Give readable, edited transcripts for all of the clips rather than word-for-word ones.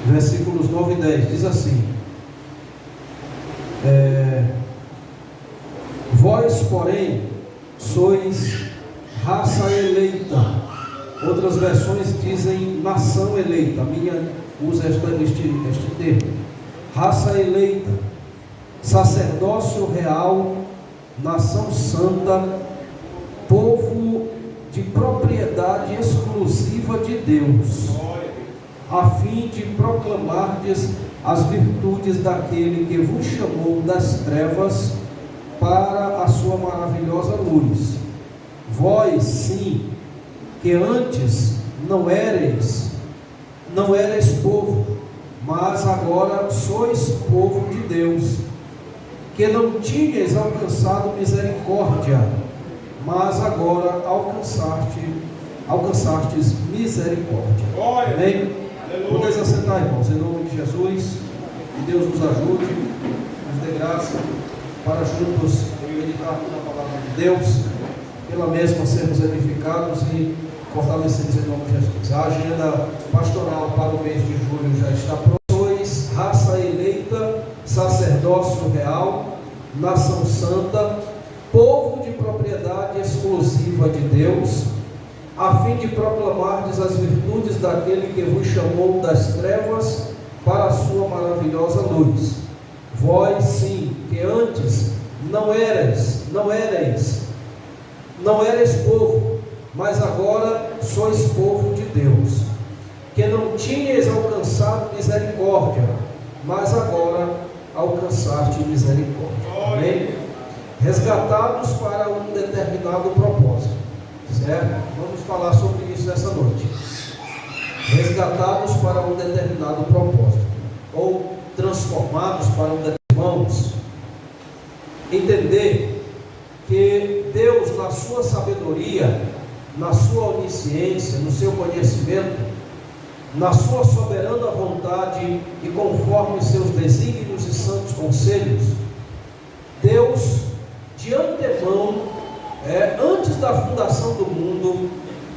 versículos 9 e 10, diz assim: vós, porém, sois raça eleita. Outras versões dizem nação eleita. A minha usa este termo. Raça eleita, sacerdócio real, nação santa, povo de propriedade exclusiva de Deus, a fim de proclamardes as virtudes daquele que vos chamou das trevas para a sua maravilhosa luz. Vós, sim, que antes não erais povo, mas agora sois povo de Deus, que não tinhais alcançado misericórdia, mas agora alcançastes misericórdia. Amém? Podeis assentar, irmãos, em nome de Jesus. Que Deus nos ajude, nos dê graça para juntos meditar na palavra de Deus, pela mesma sermos edificados e fortalecidos em nome de Jesus. A agenda pastoral para o mês de julho já está pronta. Sois raça eleita, sacerdócio real, nação santa, povo de propriedade exclusiva de Deus, a fim de proclamardes as virtudes daquele que vos chamou das trevas para a sua maravilhosa luz. Vós, sim, que antes não erais povo, mas agora sois povo de Deus, que não tinhais alcançado misericórdia, mas agora alcançaste misericórdia. Amém? Resgatados para um determinado propósito, certo? Vamos falar sobre isso nessa noite. Resgatados para um determinado propósito, ou transformados para um determinado. Irmãos, entender que Deus, na sua sabedoria, na sua onisciência, no seu conhecimento, na sua soberana vontade e conforme os seus desígnios e santos conselhos, Deus, de antemão, antes da fundação do mundo,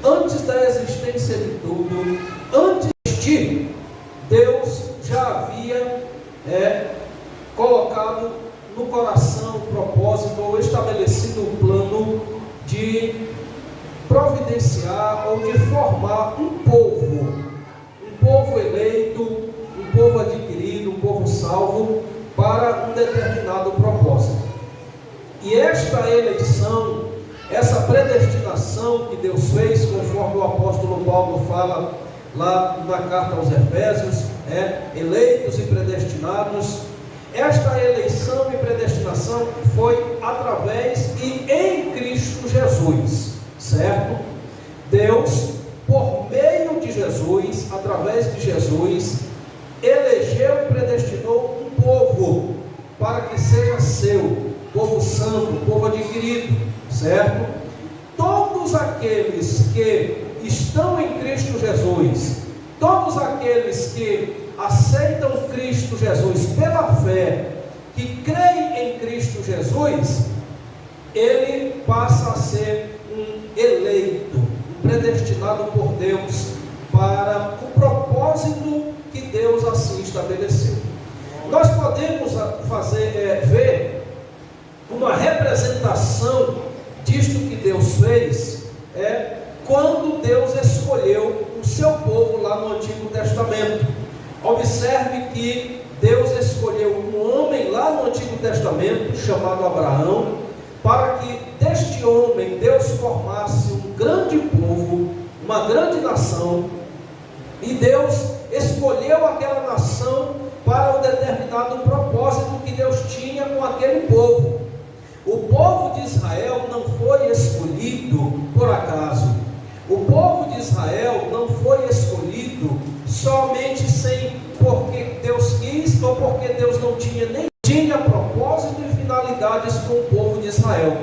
antes da existência de tudo, antes de Deus já havia colocado no coração o propósito, ou estabelecido o plano de providenciar ou de formar um povo eleito, um povo adquirido, um povo salvo para um determinado propósito. E esta eleição, essa predestinação que Deus fez, conforme o apóstolo Paulo fala lá na carta aos Efésios, eleitos e predestinados, esta eleição e predestinação foi através e em Cristo Jesus, certo? Deus, por meio de Jesus, através de Jesus, elegeu e predestinou um povo para que seja seu, povo santo, povo adquirido, certo? Todos aqueles que estão em Cristo Jesus, todos aqueles que aceitam Cristo Jesus pela fé, que creem em Cristo Jesus, ele passa a ser um eleito, um predestinado por Deus para o propósito que Deus assim estabeleceu. Nós podemos ver uma representação disto que Deus fez quando Deus escolheu o seu povo lá no Antigo Testamento. Observe que Deus escolheu um homem lá no Antigo Testamento chamado Abraão, para que deste homem Deus formasse um grande povo, uma grande nação, e Deus escolheu aquela nação para um determinado propósito que Deus tinha com aquele povo. O povo de Israel não foi escolhido por acaso. O povo de Israel não foi escolhido somente porque Deus quis, ou porque Deus não tinha propósito e finalidades com o povo de Israel.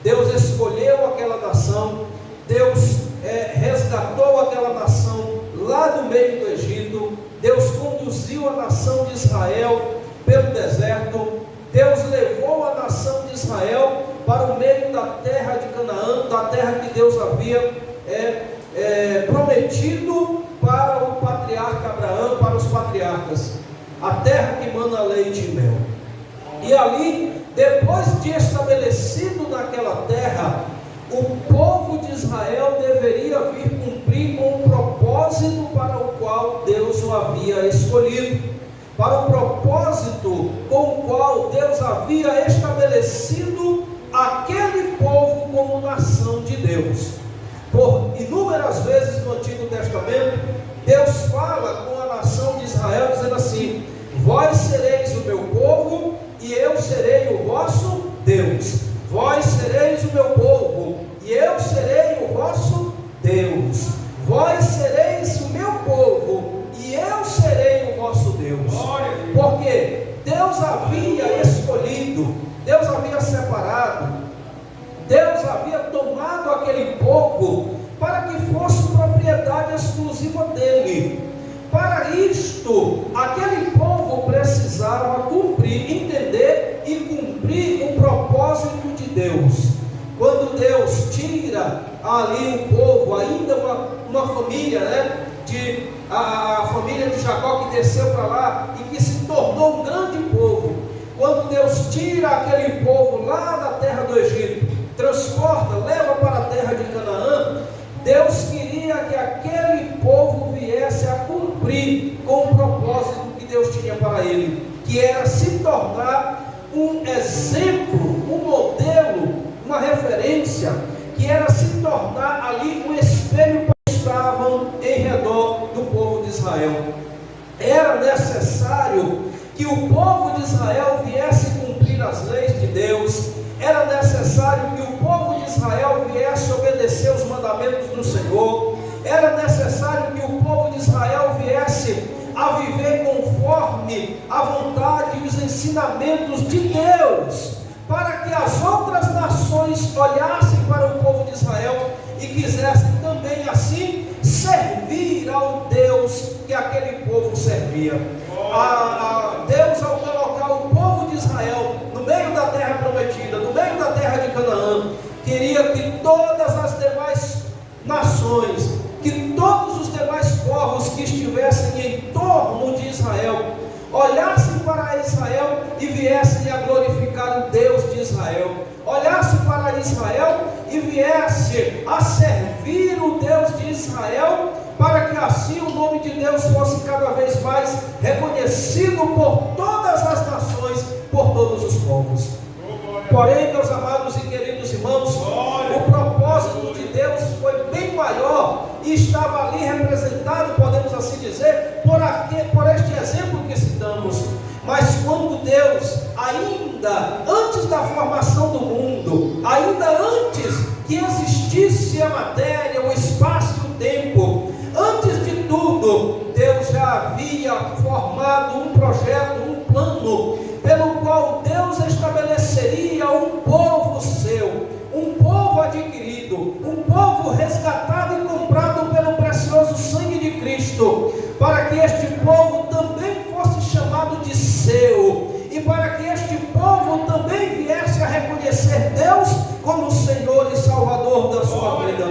Deus escolheu aquela nação, Deus resgatou aquela nação lá do meio do Egito, Deus conduziu a nação de Israel pelo deserto, Deus levou a nação de Israel para o meio da terra de Canaã, da terra que Deus havia prometido para o patriarca Abraão, para os patriarcas, a terra que mana leite e mel. E ali, depois de estabelecido naquela terra, o povo de Israel deveria vir cumprir com o propósito para o qual Deus o havia escolhido, para o propósito com o qual Deus havia estabelecido aquele povo como nação de Deus. Por inúmeras vezes no Antigo Testamento, Deus fala com a nação de Israel, dizendo assim: vós sereis o meu povo e eu serei o vosso Deus. Vós sereis o meu povo e eu serei o vosso Deus. Vós sereis o meu povo e eu serei o vosso Deus. Porque Deus havia escolhido, Deus havia separado, Deus havia tomado aquele povo para que fosse propriedade exclusiva dele. Para isto, aquele povo precisava cumprir, entender e cumprir o propósito de Deus. Quando Deus tira ali o povo, ainda uma família, a família de Jacó que desceu para lá e que se tornou um grande povo. Quando Deus tira aquele povo lá da terra do Egito, transporta, leva para a terra de Canaã, Deus queria que aquele povo viesse a cumprir com o propósito que Deus tinha para ele, que era se tornar um exemplo, um modelo, uma referência, que era se tornar ali um espelho para os que estavam em redor do povo de Israel. Era necessário que o povo de Israel viesse cumprir as leis de Deus. Era necessário que o povo de Israel viesse obedecer os mandamentos do Senhor. Era necessário que o povo de Israel viesse a viver conforme a vontade e os ensinamentos de Deus, para que as outras nações olhassem para o povo de Israel e quisessem também assim servir ao Deus que aquele povo servia. Deus, ao colocar o povo de Israel no meio da terra prometida, no meio da terra de Canaã, queria que todas as demais nações, que todos os demais povos que estivessem em torno de Israel, olhassem para Israel e viessem a glorificar o Deus de Israel. Olhassem para Israel e viessem a servir o Deus de Israel, para que assim o nome de Deus fosse cada vez mais reconhecido por todas as nações, por todos os povos. Porém, meus amados e queridos irmãos, o propósito de Deus foi bem maior e estava ali representado, podemos assim dizer, por este exemplo que citamos. Mas quando Deus, ainda antes da formação do mundo, ainda antes que existisse a matéria, o espaço e o tempo, antes de tudo, Deus já havia formado um projeto, um plano, pelo qual Deus estabeleceria um povo seu, um povo adquirido, um povo resgatado e comprado pelo precioso sangue de Cristo, para que este povo também fosse chamado de seu, e para que este povo também viesse a reconhecer Deus como Senhor e Salvador da sua vida.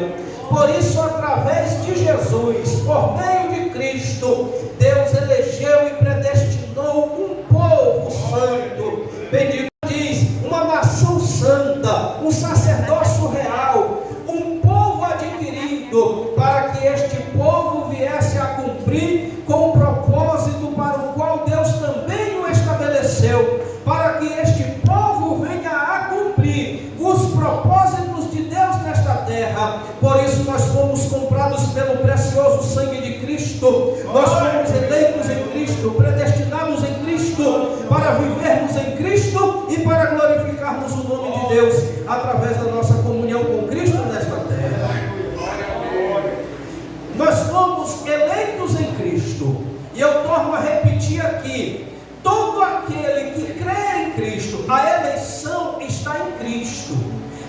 Por isso, através de Jesus, por meio de Cristo, Deus elegeu e predestinou um povo santo, bendito diz, uma nação santa, um sacerdócio real, um povo adquirido, para que este povo viesse a cumprir com o propósito para o qual Deus também o estabeleceu, para que este povo venha a cumprir os propósitos de Deus nesta terra. Por isso nós fomos comprados pelo precioso sangue de Cristo, nós fomos eleitos em Cristo, predestinados em Cristo, para vivermos em Cristo e para glorificarmos o nome de Deus através da nossa comunhão com Cristo nesta terra. Nós fomos eleitos em Cristo, e eu torno a repetir aqui: todo aquele que crê em Cristo, a eleição está em Cristo,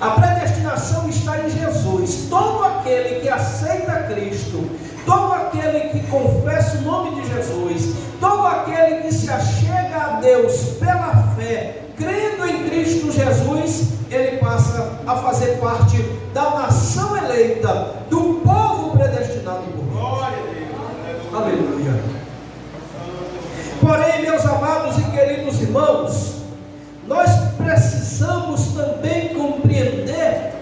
a predestinação está em Jesus. Todo aquele que aceita Cristo, todo aquele que confessa o nome de Jesus, todo aquele que se achega a Deus pela fé, crendo em Cristo Jesus, ele passa a fazer parte da nação eleita, do povo predestinado por Deus. Aleluia. Meus amados e queridos irmãos, nós precisamos também compreender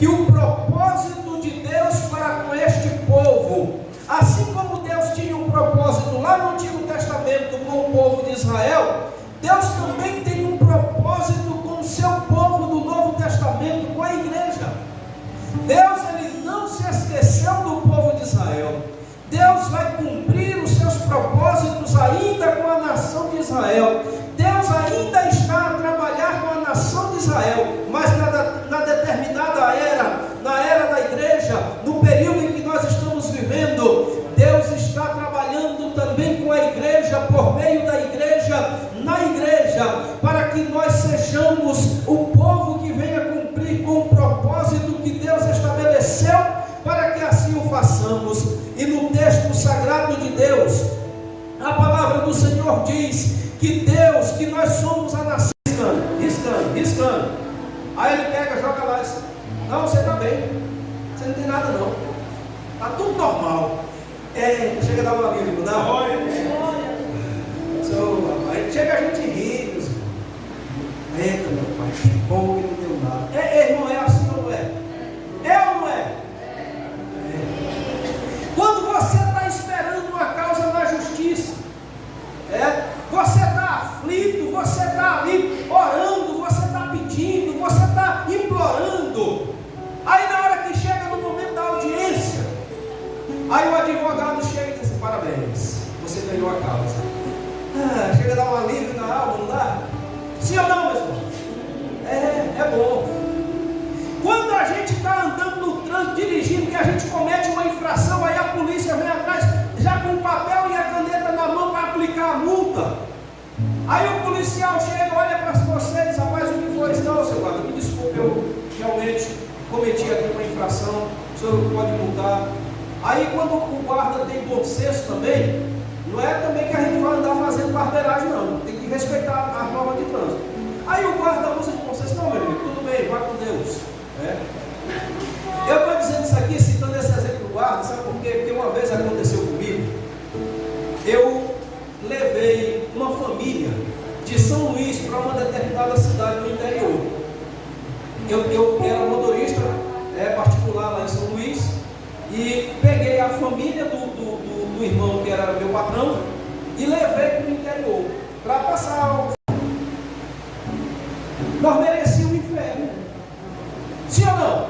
que o propósito de Deus para com este povo, assim como Deus tinha um propósito lá no Antigo Testamento com o povo de Israel, Deus também tem um propósito com o seu povo do Novo Testamento, com a igreja. Deus, ele não se esqueceu do povo de Israel. Deus vai cumprir os seus propósitos ainda com a nação de Israel. Deus ainda está a trabalhar com a nação de Israel, mas na determinada era, na era da igreja, no período em que nós estamos vivendo, Deus está trabalhando também com a igreja, por meio da igreja, na igreja, para que nós sejamos o povo que venha cumprir com o propósito que Deus estabeleceu, para que assim o façamos. E no texto sagrado de Deus, a palavra do Senhor diz que Deus, que nós somos a nação, riscando. Aí ele pega, joga lá e diz: não, você está bem, você não tem nada não, está tudo normal. Chega a dar uma Bíblia, não? Aí chega a gente ri, eita meu pai, que bom que não deu nada. Irmão, é assim ou não é? É ou não é? Quando você está esperando uma causa na justiça, você está aflito, você está ali orando, você está pedindo, você está implorando. Aí na hora que chega no momento da audiência, aí o advogado chega e diz assim: parabéns, você ganhou a causa. Chega a dar um alívio na alma, não dá? Sim ou não, meus irmãos? É bom. Quando a gente está andando no trânsito, dirigindo, que a gente comete uma infração, aí a polícia vem atrás, já com o papel e a caneta na mão para aplicar a multa. Aí o policial chega, olha para vocês: rapaz, o que foi isso? Não, seu guarda, me desculpe, eu realmente cometi aqui uma infração, o senhor pode multar. Aí quando o guarda tem bom senso também, não é também que a gente vai andar fazendo barbeiragem, não, tem que respeitar a norma de trânsito. Aí o guarda usa de bom senso: não, meu amigo, tudo bem, vai com Deus. Eu estou dizendo isso aqui, citando esse exemplo do guarda, sabe por quê? Porque uma vez aconteceu comigo. Eu levei uma família de São Luís para uma determinada cidade no interior. Eu era motorista particular lá em São Luís e peguei a família do irmão que era meu patrão e levei para o interior para passar. Nós merecíamos o inferno. Sim ou não?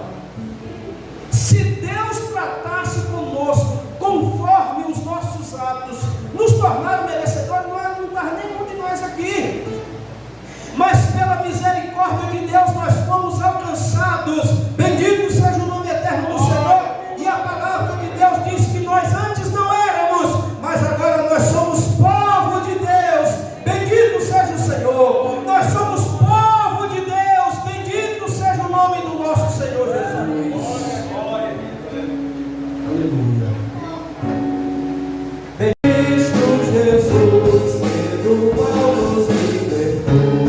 Se Deus tratasse conosco conforme os nossos atos nos tornaram merecedores, nós não estávamos nenhum de nós aqui. Mas pela misericórdia de Deus nós fomos alcançados. Bendito seja o nome eterno do Senhor. E a palavra de Deus diz que nós antes não éramos, mas agora nós somos povo de Deus. Bendito seja o Senhor. Nós somos povo de Deus. Bendito seja o nome do nosso Senhor Jesus. Aleluia. Cristo Jesus, do mal nos libertou.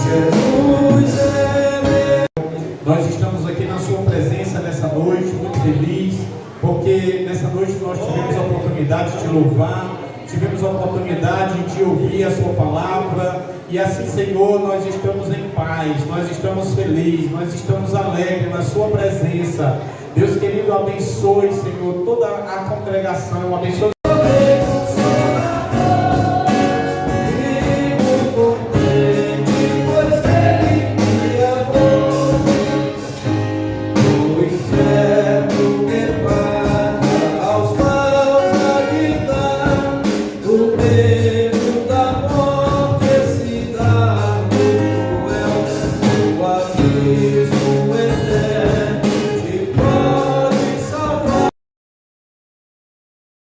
Jesus é meu. Nós estamos aqui na sua presença nessa noite, muito feliz, porque nessa noite nós tivemos a oportunidade de te louvar, tivemos a oportunidade de ouvir a sua palavra, e assim, Senhor, nós estamos em paz, nós estamos felizes, nós estamos alegres na sua presença. Deus querido, abençoe, Senhor, toda a congregação, abençoe